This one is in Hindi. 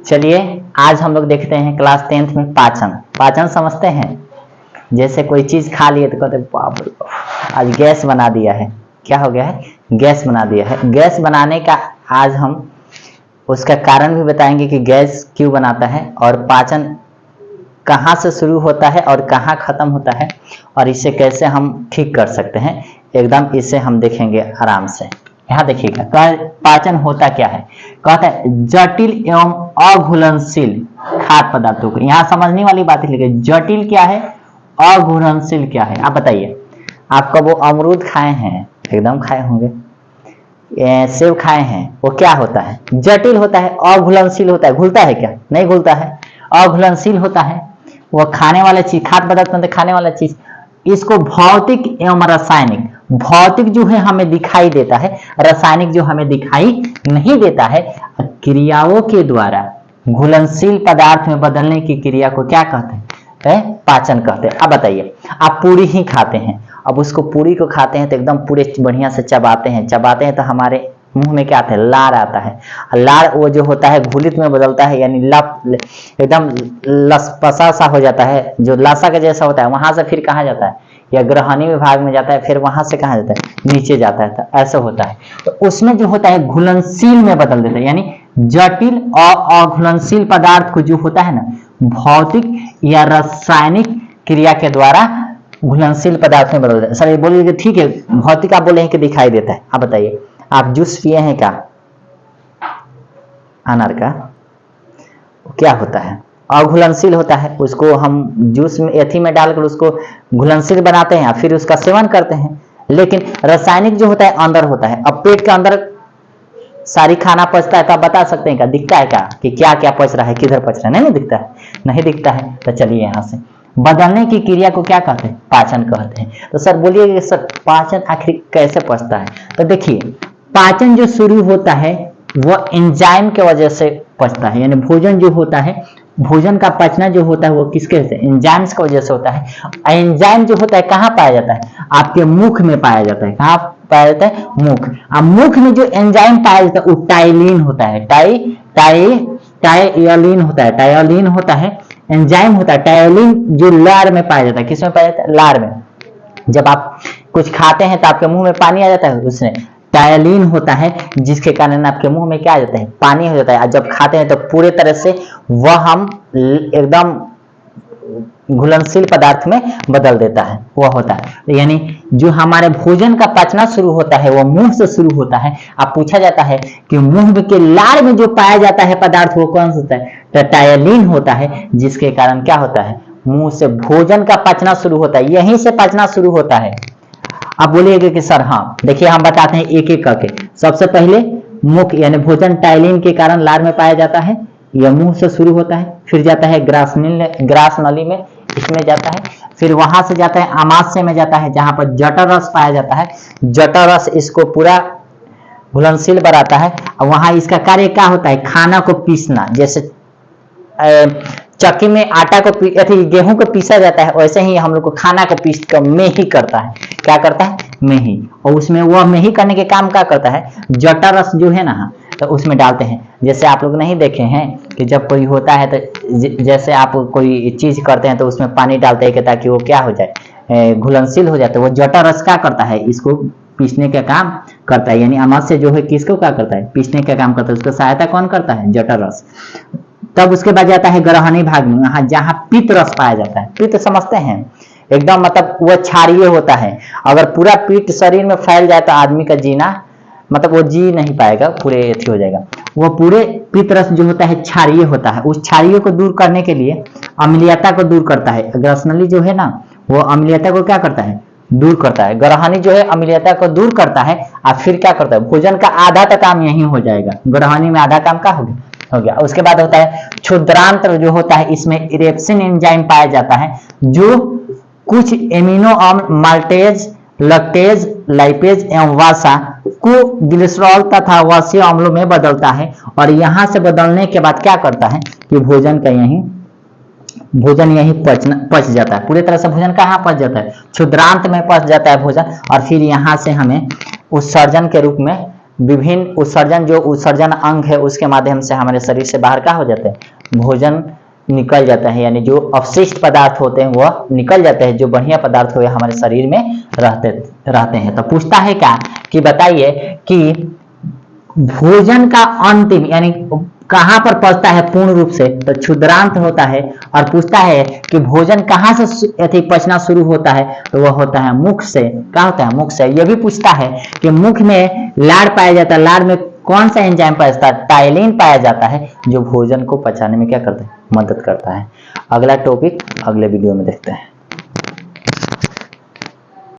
चलिए आज हम लोग देखते हैं क्लास 10th में पाचन। पाचन समझते हैं? जैसे कोई चीज खा लिए तो कहते हैं बाप रे बाप, आज गैस बना दिया है। क्या हो गया है? गैस बना दिया है। गैस बनाने का आज हम उसका कारण भी बताएंगे कि गैस क्यों बनाता है और पाचन कहाँ से शुरू होता है और कहाँ खत्म होता है और इसे कैसे हम ठीक कर सकते हैं। एकदम इसे हम देखेंगे आराम से। यहाँ देखिएगा पाचन होता क्या है। कहता है जटिल एवं अघुलनशील खाद्य पदार्थों को। यहाँ समझने वाली बात लिखिए, जटिल क्या है, अघुलनशील क्या है। आप बताइए, आप कब वो अमरूद खाए हैं? एकदम खाए होंगे। सेब खाए हैं, वो क्या होता है? जटिल होता है। अघुलनशील होता है, घुलता है क्या? नहीं घुलता है। अघुलनशील होता है, वो खाने वाला चीज, खाद्य पदार्थ मतलब खाने वाला चीज। इसको भौतिक एवं रासायनिक, भौतिक जो है हमें दिखाई देता है, रासायनिक जो हमें दिखाई नहीं देता है, क्रियाओं के द्वारा घुलनशील पदार्थ में बदलने की क्रिया को क्या कहते हैं? पाचन कहते हैं। अब बताइए, आप पूरी ही खाते हैं, अब उसको पूरी को खाते हैं तो एकदम पूरे बढ़िया से चबाते हैं, चबाते हैं तो हमारे मुंह में क्या आता है? लार आता है। लार वो जो होता है घुलित में बदलता है, यानी लप एकदम लसपसा सा हो जाता है, जो लाशा के जैसा होता है। वहां से फिर कहाँ जाता है? या ग्रहणी विभाग में जाता है, फिर वहां से कहाँ जाता है? नीचे जाता है। तो ऐसा होता है। तो उसमें जो होता है घुलनशील में बदल देता है, यानी जटिल और अघुलनशील पदार्थ को जो होता है ना, भौतिक या रासायनिक क्रिया के द्वारा घुलनशील पदार्थ में बदल देता है। सर ये बोलिए कि ठीक है, भौतिक आप बोले हैं कि दिखाई देता है। आप बताइए, आप जूस पिए हैं क्या? अनार का क्या होता है? अघुलनशील होता है। उसको हम जूस में एथी में डालकर उसको घुलनशील बनाते हैं, फिर उसका सेवन करते हैं। लेकिन रासायनिक जो होता है अंदर होता है। अब पेट के अंदर सारी खाना पचता है तो आप बता सकते हैं क्या? दिखता है क्या कि क्या क्या पच रहा है, किधर पच रहा है? नहीं दिखता है, नहीं दिखता है। तो चलिए यहाँ से बदलने की क्रिया को क्या कहते हैं? पाचन कहते हैं। तो सर बोलिए सर पाचन आखिर कैसे पचता है? तो देखिए, पाचन जो शुरू होता है वह एंजाइम के वजह से पचता है। यानी भोजन जो होता है, भोजन का पचना जो होता है वो किसके से? एंजाइम्स की वजह से होता है। एंजाइम जो होता है कहाँ पाया जाता है? आपके मुख में पाया जाता है। कहाँ पाया जाता है? मुख। अब मुख में जो एंजाइम पाया जाता है वो टाइलिन होता है। टाइलिन होता है। टाइलिन होता है, एंजाइम होता है। टाइलिन जो लार में पाया जाता है। किसमें पाया जाता है? लार में। जब आप कुछ खाते हैं तो आपके मुंह में पानी आ जाता है, उसमें टायलिन होता है, जिसके कारण आपके मुंह में क्या आ जाता है? पानी हो जाता है। जब खाते हैं तो पूरे तरह से वह हम एकदम घुलनशील पदार्थ में बदल देता है, वह होता है। यानी जो हमारे भोजन का पचना शुरू होता है वह मुंह से शुरू होता है। अब पूछा जाता है कि मुंह के लार में जो पाया जाता है पदार्थ वो कौन सा होता है? तो टायलिन होता है, जिसके कारण क्या होता है? मुंह से भोजन का पचना शुरू होता है, यहीं से पचना शुरू होता है। अब बोलिएगा कि सर हाँ, देखिए हम बताते हैं एक एक करके। सबसे पहले मुख यानी भोजन टाइलिन के कारण लार में पाया जाता है, यह मुंह से शुरू होता है, फिर जाता है ग्रास नली में, इसमें जाता है, फिर वहां से जाता है आमाशय में जाता है, जहां पर जठर रस पाया जाता है। जठर रस इसको पूरा घुलनशील बनाता है। और वहां इसका कार्य क्या होता है? खाना को पीसना। जैसे चक्की में आटा को गेहूं को पीसा जाता है, वैसे ही हम लोग को खाना को पीस कर मेही करता है। क्या करता है? मेही। और उसमें वह मेही करने के काम क्या करता है? जठर रस जो है ना, तो उसमें डालते हैं। जैसे आप लोग नहीं देखे हैं कि जब कोई होता है तो जैसे आप कोई चीज करते हैं तो उसमें पानी डालते हैं ताकि वो क्या हो जाए? घुलनशील हो जाता है। वो जठर रस क्या करता है? इसको पीसने का काम करता है। यानी अमाशय जो है किसको क्या करता है? पीसने का काम करता है। उसका सहायता कौन करता है? जठर रस। तब उसके बाद जाता है ग्रहणी भाग में, जहां पित्त रस पाया जाता है। पित्त समझते हैं? एकदम मतलब वह क्षारीय होता है। अगर पूरा पित्त शरीर में फैल जाए तो आदमी का जीना मतलब वो जी नहीं पाएगा, पूरे एथी हो जाएगा। वो पूरे पित्त रस जो होता है क्षारीय होता है। उस क्षारीय को दूर करने के लिए अम्लीयता को दूर करता है। ग्रसनली जो है ना, वो अम्लीयता को क्या करता है? दूर करता है। ग्रहणी जो है अम्लीयता को दूर करता है और फिर क्या करता है? भोजन का आधा तक काम यही हो जाएगा। ग्रहणी में आधा काम का हो गया। उसके बाद होता है क्षुद्रांत्र जो होता है, इसमें इरेप्सिन एंजाइम पाया जाता है, जो कुछ एमिनो अम्ल माल्टेज, लैक्टेज, लाइपेज एवं वासा को ग्लिसरॉल तथा वसीय अम्लों में बदलता है। और यहां से बदलने के बाद क्या करता है कि भोजन यहीं पच जाता है। पूरी तरह से भोजन कहाँ पच जाता है? क्षुद्रांत में पच जाता है भोजन। और फिर यहाँ से हमें उत्सर्जन के रूप में विभिन्न उत्सर्जन, जो उत्सर्जन अंग है उसके माध्यम से हमारे शरीर से बाहर क्या हो जाते हैं, भोजन निकल जाता है, यानी जो अवशिष्ट पदार्थ होते हैं वह निकल जाते हैं, जो बढ़िया पदार्थ हुए हमारे शरीर में रहते हैं। तो पूछता है क्या कि बताइए कि भोजन का अंतिम यानी कहां पर पचता है पूर्ण रूप से, तो क्षुद्रांत होता है। और पूछता है कि भोजन कहां से पचना शुरू होता है, तो वह होता है मुख से। क्या होता है, मुख से। यह भी पूछता है कि मुख में लार पाया जाता है, लार में कौन सा एंजाइम पाया जाता है, टाइलिन पाया जाता है, जो भोजन को पचाने में क्या करता है, मदद करता है। अगला टॉपिक अगले वीडियो में देखते हैं।